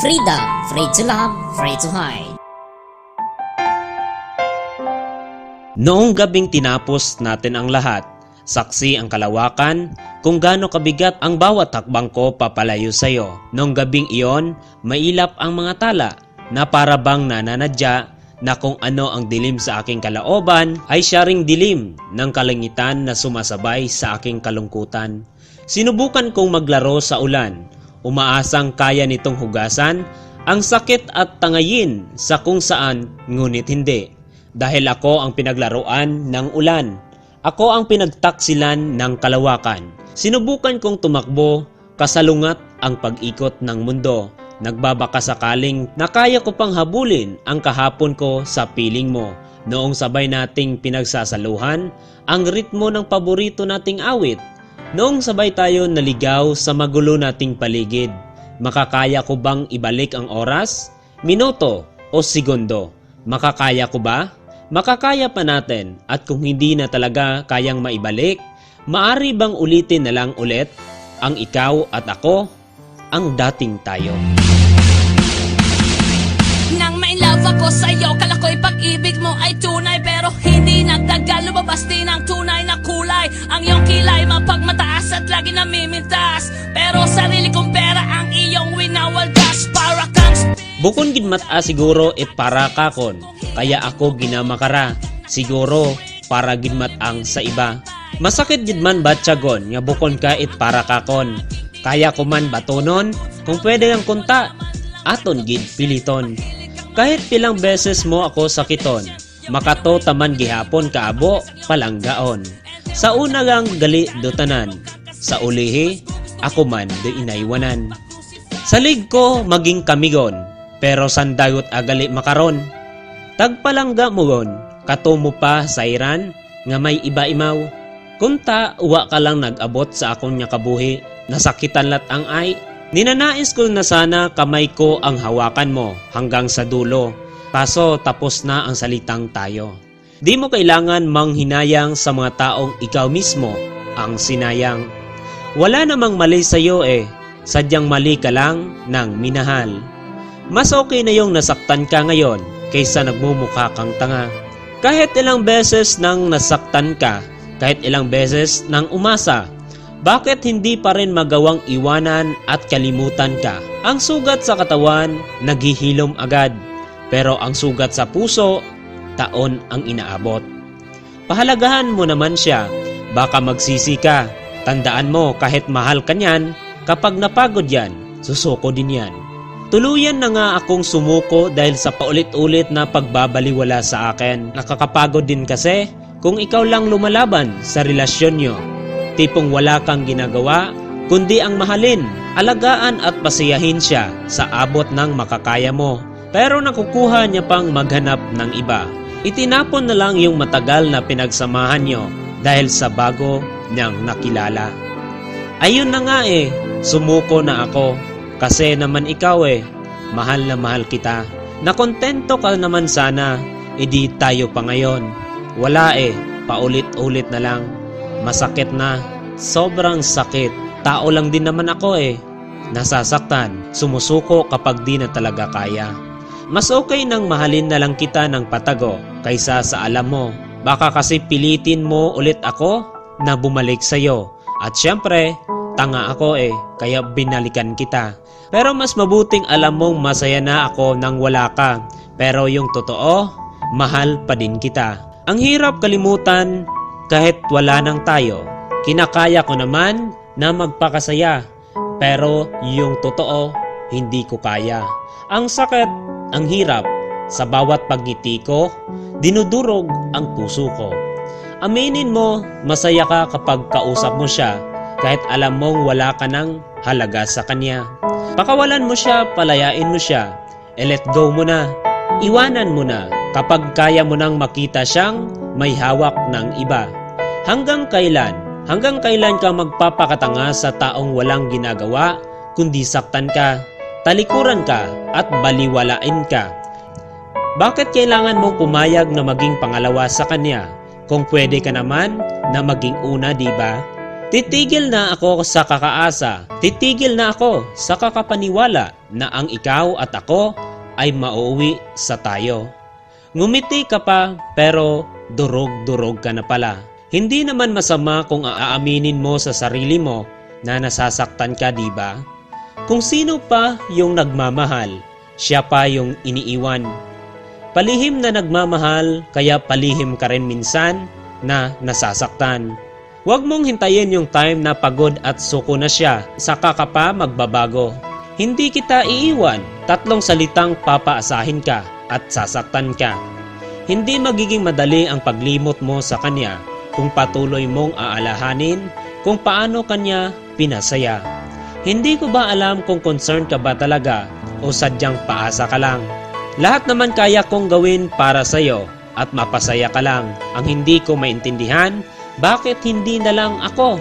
Freedom, free to love, free to hide. Noong gabing tinapos natin ang lahat, saksi ang kalawakan kung gaano kabigat ang bawat hakbang ko papalayo sa iyo. Noong gabing iyon, mailap ang mga tala na para bang nananadya na kung ano ang dilim sa aking kalooban ay siya ring dilim ng kalangitan na sumasabay sa aking kalungkutan. Sinubukan kong maglaro sa ulan, umaasang kaya nitong hugasan ang sakit at tangayin sa kung saan, ngunit hindi. Dahil ako ang pinaglaruan ng ulan. Ako ang pinagtaksilan ng kalawakan. Sinubukan kong tumakbo, kasalungat ang pag-ikot ng mundo. Nagbabaka sakaling na kaya ko pang habulin ang kahapon ko sa piling mo. Noong sabay nating pinagsasaluhan ang ritmo ng paborito nating awit. Noong sabay tayo naligaw sa magulo nating paligid. Makakaya ko bang ibalik ang oras, minuto o segundo? Makakaya ko ba? Makakaya pa natin, at kung hindi na talaga kayang maibalik, maari bang ulitin na lang ulit ang ikaw at ako, ang dating tayo. Nang ma-inlove ako sa'yo, kala ko'y pag-ibig mo ay tunay, pero hindi nagtagal, lumabas din ang tunay na kulay. Ang iyong kilay mapagmataas at lagi namimintas, pero sarili kong pera ang iyong winawaldas. Para kang Bukon gidmat siguro para kakon, kaya ako ginamakara. Siguro para gidmat ang sa iba. Masakit gidman batyagon nga bukon ka para kakon. Kaya ko man batonon, kung pwede ang kunta, aton gid piliton. Kahit pilang beses mo ako sakiton, makato taman gihapon kaabo palanggaon. Sa una lang gali dutanan, sa ulihi ako man do inaywanan. Salig ko maging kamigon, pero sandagot agali makaron. Tagpalangga mo gon, kato mo pa sa iran, nga may iba imaw. Kunta, uwa ka lang nag-abot sa akong nya kabuhi, nasakitan lat ang ay. Ninanais ko na sana kamay ko ang hawakan mo hanggang sa dulo. Kaso tapos na ang salitang tayo. Di mo kailangan manghinayang sa mga taong ikaw mismo ang sinayang. Wala namang mali sa'yo sadyang mali ka lang ng minahal. Mas okay na yung nasaktan ka ngayon kaysa nagmumukha kang tanga. Kahit ilang beses nang nasaktan ka, kahit ilang beses nang umasa, bakit hindi pa rin magawang iwanan at kalimutan ka? Ang sugat sa katawan, naghihilom agad. Pero ang sugat sa puso, taon ang inaabot. Pahalagahan mo naman siya, baka magsisi ka. Tandaan mo kahit mahal ka niyan, kapag napagod yan, susuko din yan. Tuluyan na nga akong sumuko dahil sa paulit-ulit na pagbabaliwala sa akin. Nakakapagod din kasi kung ikaw lang lumalaban sa relasyon nyo. Tipong wala kang ginagawa, kundi ang mahalin, alagaan at pasiyahin siya sa abot ng makakaya mo. Pero nakukuha niya pang maghanap ng iba. Itinapon na lang yung matagal na pinagsamahan nyo dahil sa bago niyang nakilala. Ayun na nga sumuko na ako. Kasi naman ikaw mahal na mahal kita. Nakontento ka naman sana, edi tayo pa ngayon. Wala paulit-ulit na lang. Masakit na, sobrang sakit. Tao lang din naman ako Nasasaktan, sumusuko kapag di na talaga kaya. Mas okay nang mahalin na lang kita ng patago kaysa sa alam mo. Baka kasi pilitin mo ulit ako na bumalik sa'yo. At syempre, tanga ako kaya binalikan kita. Pero mas mabuting alam mong masaya na ako nang wala ka. Pero yung totoo, mahal pa din kita. Ang hirap kalimutan kahit wala nang tayo. Kinakaya ko naman na magpakasaya. Pero yung totoo, hindi ko kaya. Ang sakit, ang hirap, sa bawat pagngiti ko, dinudurog ang puso ko. Aminin mo, masaya ka kapag kausap mo siya. Kahit alam mong wala ka ng halaga sa kanya. Pakawalan mo siya, palayain mo siya. Let go mo na. Iwanan mo na kapag kaya mo nang makita siyang may hawak ng iba. Hanggang kailan? Hanggang kailan ka magpapakatanga sa taong walang ginagawa, kundi saktan ka, talikuran ka, at baliwalain ka? Bakit kailangan mong pumayag na maging pangalawa sa kanya? Kung pwede ka naman na maging una, di ba? Titigil na ako sa kakaasa, titigil na ako sa kakapaniwala na ang ikaw at ako ay mauuwi sa tayo. Ngumiti ka pa pero durog-durog ka na pala. Hindi naman masama kung aaminin mo sa sarili mo na nasasaktan ka, di ba? Kung sino pa yung nagmamahal, siya pa yung iniiwan. Palihim na nagmamahal, kaya palihim ka rin minsan na nasasaktan. Huwag mong hintayin yung time na pagod at suko na siya, saka ka pa magbabago. Hindi kita iiwan, 3 salitang papaasahin ka at sasaktan ka. Hindi magiging madali ang paglimot mo sa kanya kung patuloy mong aalahanin kung paano kanya pinasaya. Hindi ko ba alam kung concerned ka ba talaga o sadyang paasa ka lang? Lahat naman kaya kong gawin para sa'yo at mapasaya ka lang. Ang hindi ko maintindihan, bakit hindi na lang ako?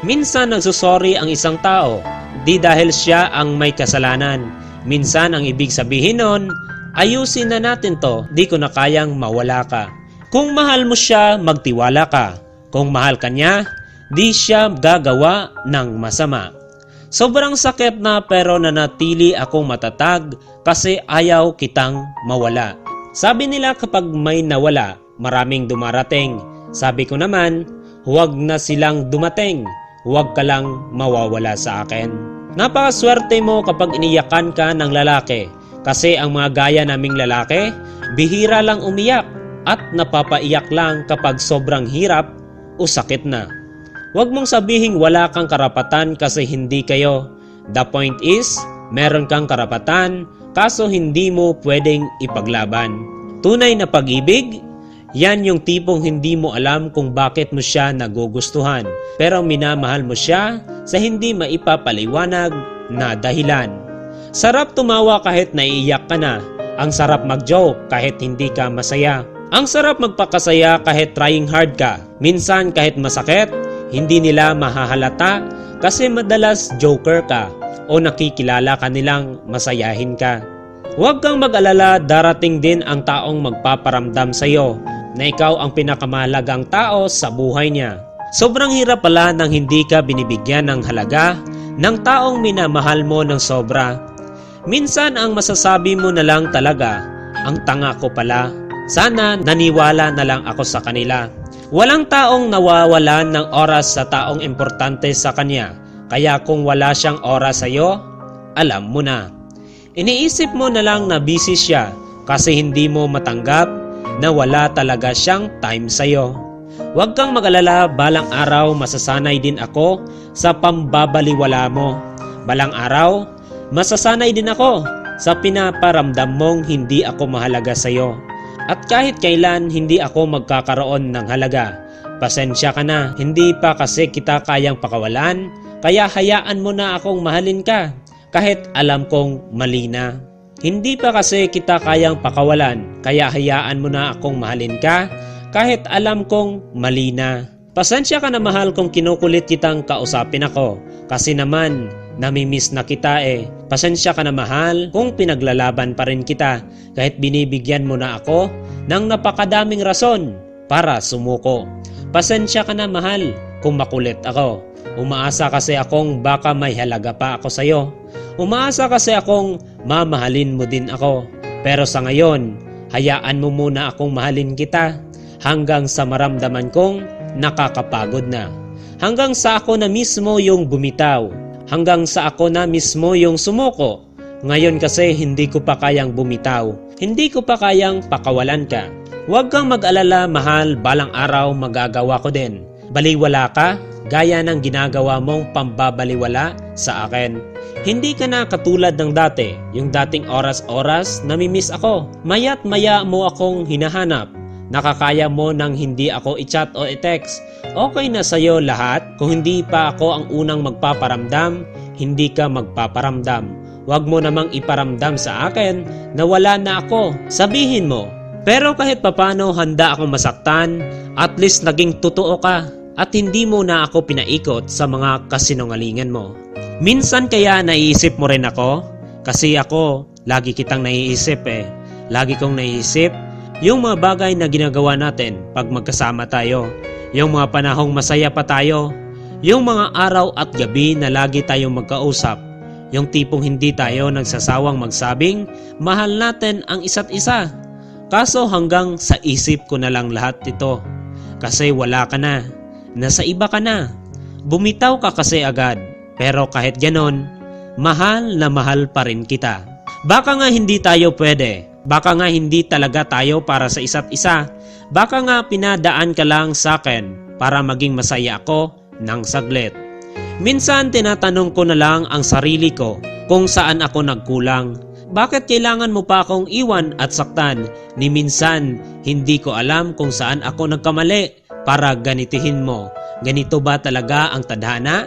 Minsan nagsusorry ang isang tao, di dahil siya ang may kasalanan. Minsan ang ibig sabihin nun, ayusin na natin to, di ko na kayang mawala ka. Kung mahal mo siya, magtiwala ka. Kung mahal ka niya, di siya gagawa ng masama. Sobrang sakit na pero nanatili akong matatag kasi ayaw kitang mawala. Sabi nila kapag may nawala, maraming dumarating. Sabi ko naman, huwag na silang dumating, huwag ka lang mawawala sa akin. Napakaswerte mo kapag iniyakan ka ng lalaki kasi ang mga gaya naming lalaki, bihira lang umiyak at napapaiyak lang kapag sobrang hirap o sakit na. Huwag mong sabihing wala kang karapatan kasi hindi kayo. The point is, meron kang karapatan kaso hindi mo pwedeng ipaglaban. Tunay na pag-ibig, yan yung tipong hindi mo alam kung bakit mo siya nagugustuhan pero minamahal mo siya sa hindi maipapaliwanag na dahilan. Sarap tumawa kahit naiiyak ka na. Ang sarap mag-joke kahit hindi ka masaya. Ang sarap magpakasaya kahit trying hard ka. Minsan kahit masakit, hindi nila mahahalata kasi madalas joker ka o nakikilala ka nilang masayahin ka. Huwag kang mag-alala, darating din ang taong magpaparamdam sa iyo na ikaw ang pinakamahalagang tao sa buhay niya. Sobrang hirap pala nang hindi ka binibigyan ng halaga ng taong minamahal mo ng sobra. Minsan ang masasabi mo na lang talaga, ang tanga ko pala. Sana naniwala na lang ako sa kanila. Walang taong nawawalan ng oras sa taong importante sa kanya. Kaya kung wala siyang oras sa iyo, alam mo na. Iniisip mo na lang na busy siya kasi hindi mo matanggap na wala talaga siyang time sa iyo. Huwag kang mag-alala, balang araw masasanay din ako sa pambabaliwala mo. Balang araw, masasanay din ako sa pinaparamdam mong hindi ako mahalaga sa iyo. At kahit kailan hindi ako magkakaroon ng halaga. Pasensya ka na, hindi pa kasi kita kayang pakawalan, kaya hayaan mo na akong mahalin ka, kahit alam kong mali na. Hindi pa kasi kita kayang pakawalan, kaya hayaan mo na akong mahalin ka, kahit alam kong mali na. Pasensya ka na mahal kung kinukulit kitang kausapin ako, kasi naman, namimiss na kita eh. Pasensya ka na mahal kung pinaglalaban pa rin kita kahit binibigyan mo na ako ng napakadaming rason para sumuko. Pasensya ka na mahal kung makulit ako. Umaasa kasi akong baka may halaga pa ako sa'yo. Umaasa kasi akong mamahalin mo din ako. Pero sa ngayon, hayaan mo muna akong mahalin kita hanggang sa maramdaman kong nakakapagod na. Hanggang sa ako na mismo yung bumitaw. Hanggang sa ako na mismo yung sumuko. Ngayon kasi hindi ko pa kayang bumitaw. Hindi ko pa kayang pakawalan ka. Huwag kang mag-alala mahal, balang araw magagawa ko din. Baliwala ka, gaya ng ginagawa mong pambabaliwala sa akin. Hindi ka na katulad ng dati, yung dating oras-oras namimiss ako. Maya't maya mo akong hinahanap. Nakakaya mo nang hindi ako i-chat o i-text. Okay na sa'yo lahat. Kung hindi pa ako ang unang magpaparamdam, hindi ka magpaparamdam. Huwag mo namang iparamdam sa akin na wala na ako. Sabihin mo. Pero kahit papano handa akong masaktan, at least naging totoo ka. At hindi mo na ako pinaikot sa mga kasinungalingan mo. Minsan kaya naiisip mo rin ako? Kasi ako, lagi kitang naiisip eh. Lagi kong naiisip, Yung mga bagay na ginagawa natin pag magkasama tayo. Yung mga panahong masaya pa tayo. Yung mga araw at gabi na lagi tayong magkausap. Yung tipong hindi tayo nagsasawang magsabing mahal natin ang isa't isa. Kaso hanggang sa isip ko na lang lahat ito. Kasi wala ka na. Nasa iba ka na. Bumitaw ka kasi agad. Pero kahit ganon, mahal na mahal pa rin kita. Baka nga hindi tayo pwede. Baka nga hindi talaga tayo para sa isa't isa. Baka nga pinadaan ka lang sa akin para maging masaya ako ng saglit. Minsan tinatanong ko na lang ang sarili ko kung saan ako nagkulang. Bakit kailangan mo pa akong iwan at saktan? Ni minsan hindi ko alam kung saan ako nagkamali para ganitihin mo. Ganito ba talaga ang tadhana?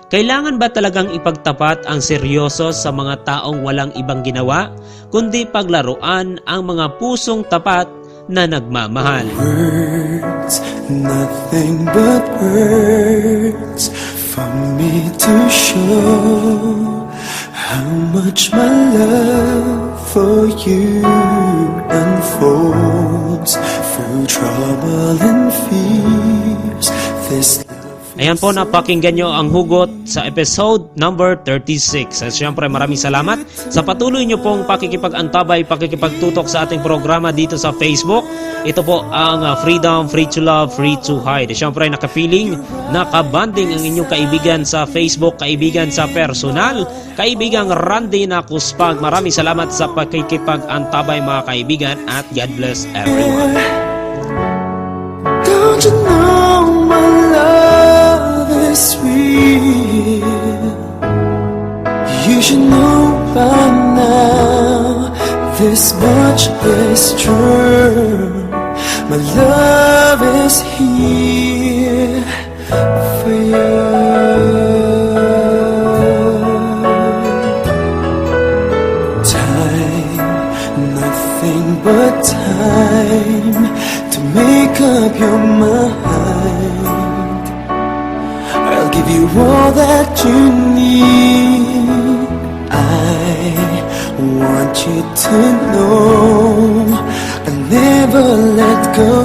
Kailangan ba talagang ipagtapat ang seryoso sa mga taong walang ibang ginawa, kundi paglaruan ang mga pusong tapat na nagmamahal? Words, nothing but words for me to show how much my love for you unfolds through trouble and fears. This Ayan po, napakinggan nyo ang hugot sa episode number 36. At syempre maraming salamat sa patuloy nyo pong pakikipag-antabay, pakikipagtutok sa ating programa dito sa Facebook. Ito po ang Freedom, Free to Love, Free to Hide. Syempre nakapiling, nakabanding ang inyong kaibigan sa Facebook, kaibigan sa personal, kaibigang Randy Nakuspag. Maraming salamat sa pakikipag-antabay mga kaibigan at God bless everyone. Don't you know my love is real? You should know by now, this much is true. My love is here for you. Time, nothing but time to make up your mind. I'll give you all that you need. I want you to know I'll never let go.